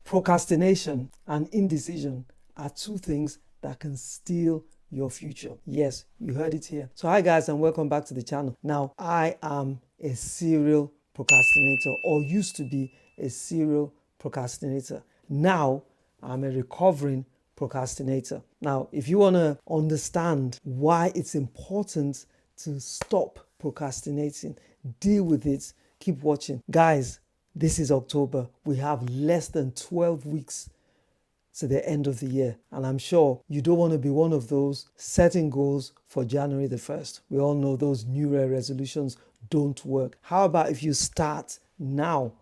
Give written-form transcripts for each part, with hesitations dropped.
Procrastination and indecision are two things that can steal your future. Yes, you heard it here. So hi guys, and welcome back to the channel. Now, I am a serial procrastinator, or used to be a serial procrastinator. Now, I'm a recovering procrastinator. Now, if you want to understand why it's important to stop procrastinating, deal with it, keep watching. Guys, this is October. We have less than 12 weeks to the end of the year. And I'm sure you don't want to be one of those setting goals for January the 1st. We all know those New Year resolutions don't work. How about if you start now?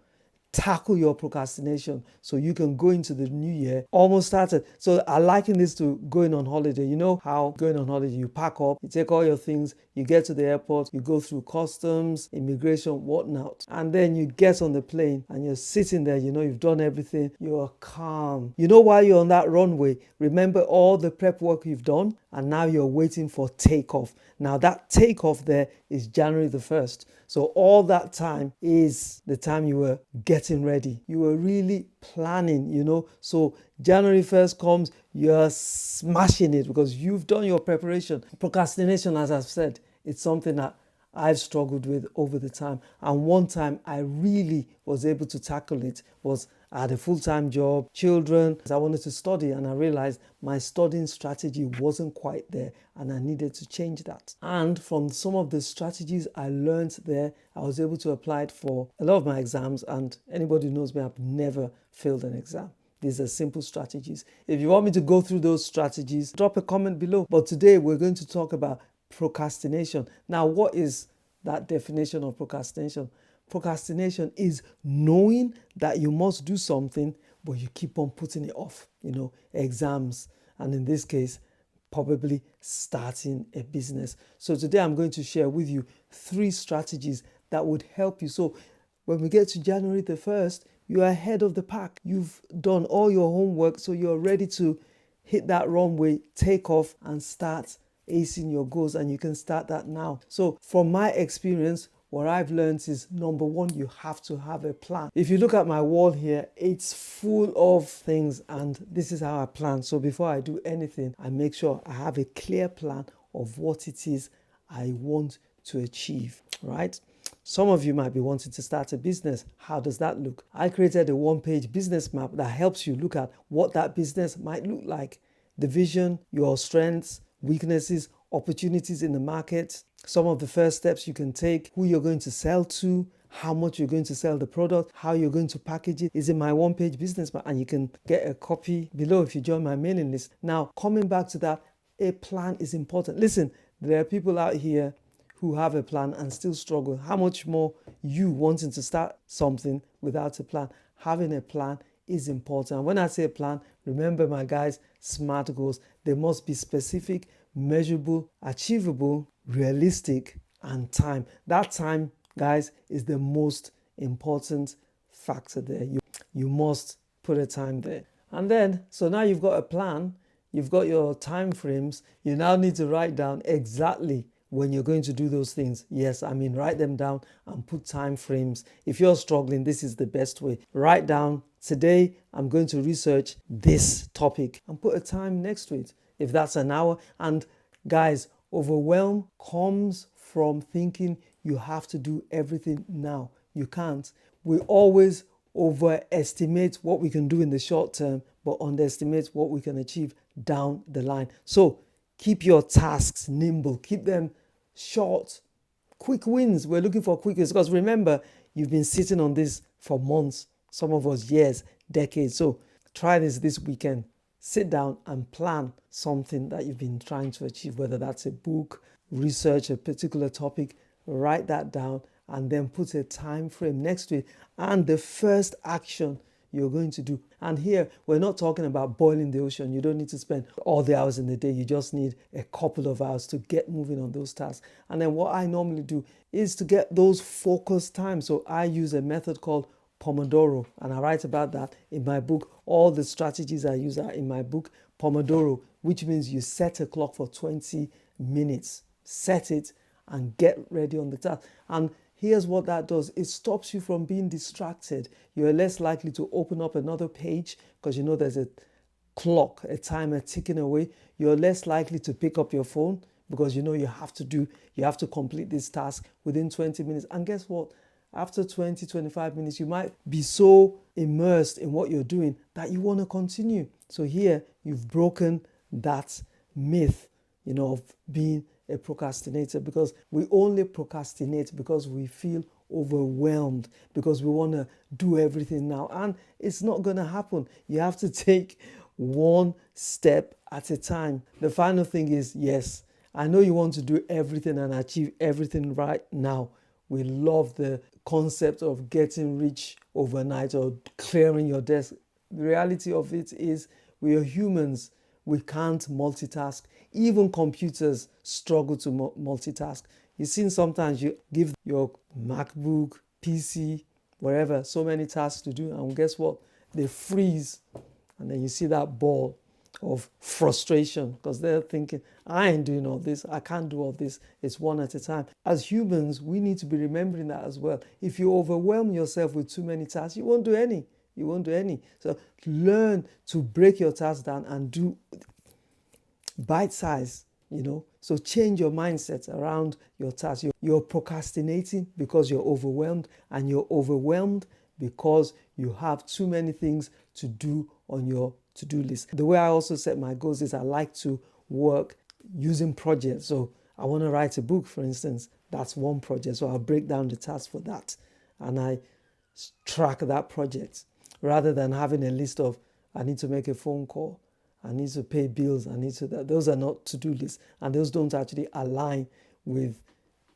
Tackle your procrastination so you can go into the new year almost started. So I liken this to going on holiday. You know how going on holiday, you pack up, you take all your things, you get to the airport, you go through customs, immigration, whatnot, and then you get on the plane and you're sitting there, you know you've done everything, you're calm. You know why you're on that runway? Remember all the prep work you've done, and now you're waiting for takeoff. Now that takeoff there is January the 1st. So all that time is the time you were getting ready. You were really planning, you know. So January 1st comes, you're smashing it because you've done your preparation. Procrastination, as I've said, it's something that I've struggled with over the time. And one time I really was able to tackle it was I had a full-time job, children. I wanted to study, and I realized my studying strategy wasn't quite there and I needed to change that. And from some of the strategies I learned there, I was able to apply it for a lot of my exams, and anybody who knows me, I've never failed an exam. These are simple strategies. If you want me to go through those strategies, drop a comment below. But today we're going to talk about procrastination. Now, what is that definition of procrastination? Procrastination is knowing that you must do something, but you keep on putting it off. You know, exams, and in this case, probably starting a business. So today I'm going to share with you 3 strategies that would help you. So when we get to January the 1st, you're ahead of the pack. You've done all your homework, so you're ready to hit that runway, take off, and start acing your goals. And you can start that now. So from my experience, what I've learned is, number 1, you have to have a plan. If you look at my wall here, it's full of things, and this is how I plan. So before I do anything, I make sure I have a clear plan of what it is I want to achieve, right? Some of you might be wanting to start a business. How does that look? I created a 1-page business map that helps you look at what that business might look like. The vision, your strengths, weaknesses, opportunities in the market, some of the first steps you can take, who you're going to sell to, how much you're going to sell the product, how you're going to package it is in my 1-page business map, and you can get a copy below if you join my mailing list. Now, coming back to that, a plan is important. Listen, there are people out here who have a plan and still struggle. How much more you wanting to start something without a plan? Having a plan is important. And when I say a plan, remember my guys, SMART goals. They must be specific, measurable, achievable, realistic, and time. That time, guys, is the most important factor there. You must put a time there. And then, so now you've got a plan, you've got your time frames, you now need to write down exactly when you're going to do those things. Yes, I mean, write them down and put time frames. If you're struggling, this is the best way. Write down, today I'm going to research this topic, and put a time next to it. If that's an hour. And guys, overwhelm comes from thinking you have to do everything now. You can't. We always overestimate what we can do in the short term, but underestimate what we can achieve down the line. So keep your tasks nimble, keep them short, quick wins. We're looking for quick wins because remember, you've been sitting on this for months, some of us years, decades. So try this weekend. Sit down and plan something that you've been trying to achieve, whether that's a book, research a particular topic, write that down, and then put a time frame next to it and the first action you're going to do. And here, we're not talking about boiling the ocean. You don't need to spend all the hours in the day. You just need a couple of hours to get moving on those tasks. And then what I normally do is to get those focus times. So I use a method called Pomodoro, and I write about that in my book. All the strategies I use are in my book, Pomodoro, which means you set a clock for 20 minutes. Set it and get ready on the task. And here's what that does. It stops you from being distracted. You're less likely to open up another page because you know there's a clock, a timer ticking away. You're less likely to pick up your phone because you know you have to complete this task within 20 minutes. And guess what? After 20, 25 minutes, you might be so immersed in what you're doing that you want to continue. So here you've broken that myth, of being a procrastinator, because we only procrastinate because we feel overwhelmed, because we want to do everything now. And it's not going to happen. You have to take one step at a time. The final thing is, yes, I know you want to do everything and achieve everything right now. We love the concept of getting rich overnight or clearing your desk. The reality of it is we are humans. We can't multitask. Even computers struggle to multitask. You've seen sometimes you give your MacBook, PC, wherever, so many tasks to do, and guess what? They freeze. And then you see that ball of frustration because they're thinking, I ain't doing all this. I can't do all this. It's one at a time. As humans, we need to be remembering that as well. If you overwhelm yourself with too many tasks, you won't do any. You won't do any. So learn to break your tasks down and do bite size, So change your mindset around your task. You're procrastinating because you're overwhelmed, and you're overwhelmed because you have too many things to do on your to-do list. The way I also set my goals is I like to work using projects. So I want to write a book, for instance. That's one project. So I'll break down the task for that and I track that project rather than having a list of, I need to make a phone call, I need to pay bills, those are not to-do lists, and those don't actually align with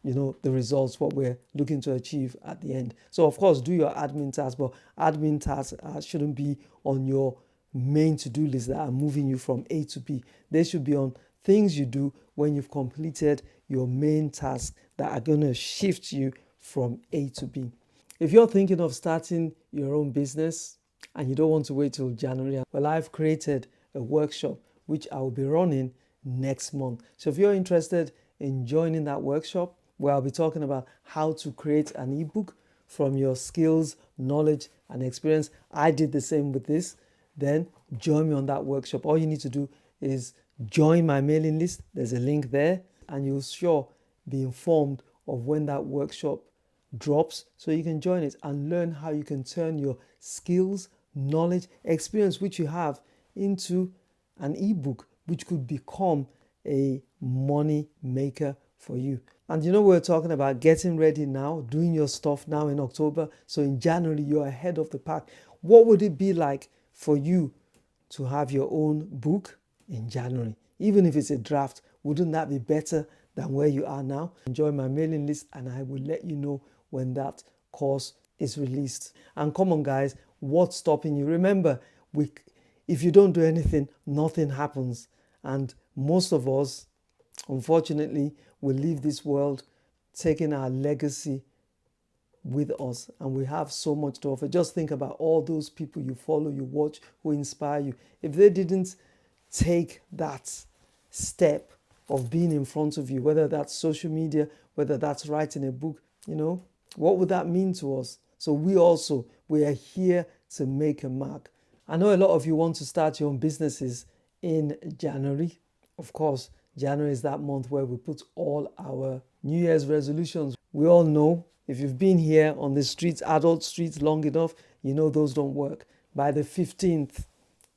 the results, what we're looking to achieve at the end. So of course, do your admin tasks, but admin tasks shouldn't be on your main to-do list that are moving you from A to B. They should be on things you do when you've completed your main tasks that are going to shift you from A to B. If you're thinking of starting your own business and you don't want to wait till January, well, I've created a workshop which I will be running next month. So if you're interested in joining that workshop, where I'll be talking about how to create an ebook from your skills, knowledge, and experience. I did the same with this. Then join me on that workshop. All you need to do is join my mailing list. There's a link there, and you'll sure be informed of when that workshop drops, so you can join it and learn how you can turn your skills, knowledge, experience which you have into an ebook which could become a money maker for you. And we're talking about getting ready now, doing your stuff now in October. So in January, you're ahead of the pack. What would it be like for you to have your own book in January? Even if it's a draft, wouldn't that be better than where you are now? Join my mailing list and I will let you know when that course is released. And come on, guys, what's stopping you? Remember, if you don't do anything, nothing happens. And most of us, unfortunately, will leave this world taking our legacy with us, and we have so much to offer. Just think about all those people you follow, you watch, who inspire you. If they didn't take that step of being in front of you, whether that's social media, whether that's writing a book, what would that mean to us? So we are here to make a mark. I know a lot of you want to start your own businesses in January. Of course, January is that month where we put all our New Year's resolutions. We all know, if you've been here on the streets, adult streets long enough, those don't work. By the 15th,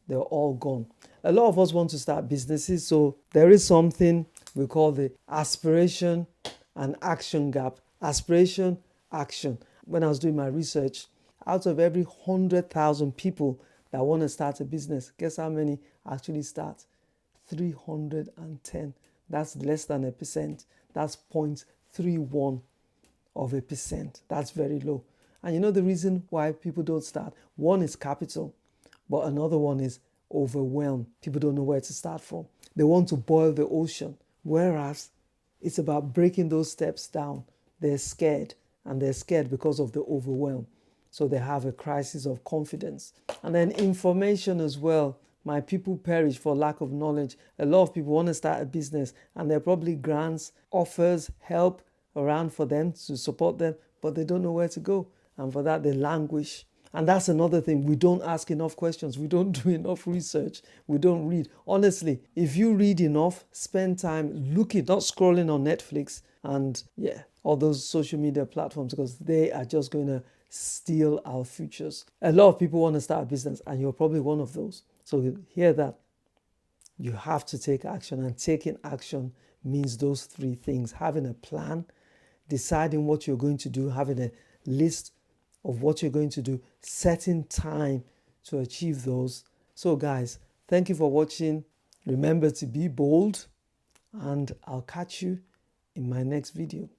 they're all gone. A lot of us want to start businesses, so there is something we call the aspiration and action gap. Aspiration, action. When I was doing my research, out of every 100,000 people that want to start a business, guess how many actually start? 310. That's less than 1%. That's 0.31 of 1%. That's very low. And the reason why people don't start? One is capital, but another one is overwhelm. People don't know where to start from. They want to boil the ocean, whereas it's about breaking those steps down. They're scared, and they're scared because of the overwhelm. So they have a crisis of confidence. And then information as well. My people perish for lack of knowledge. A lot of people want to start a business, and there are probably grants, offers, help around for them to support them, but they don't know where to go. And for that, they languish. And that's another thing. We don't ask enough questions. We don't do enough research. We don't read. Honestly, if you read enough, spend time looking, not scrolling on Netflix and all those social media platforms, because they are just going to steal our futures. A lot of people want to start a business, and you're probably one of those. So hear that. You have to take action, and taking action means those three things: having a plan, deciding what you're going to do, having a list of what you're going to do, setting time to achieve those. So guys, thank you for watching. Remember to be bold, and I'll catch you in my next video.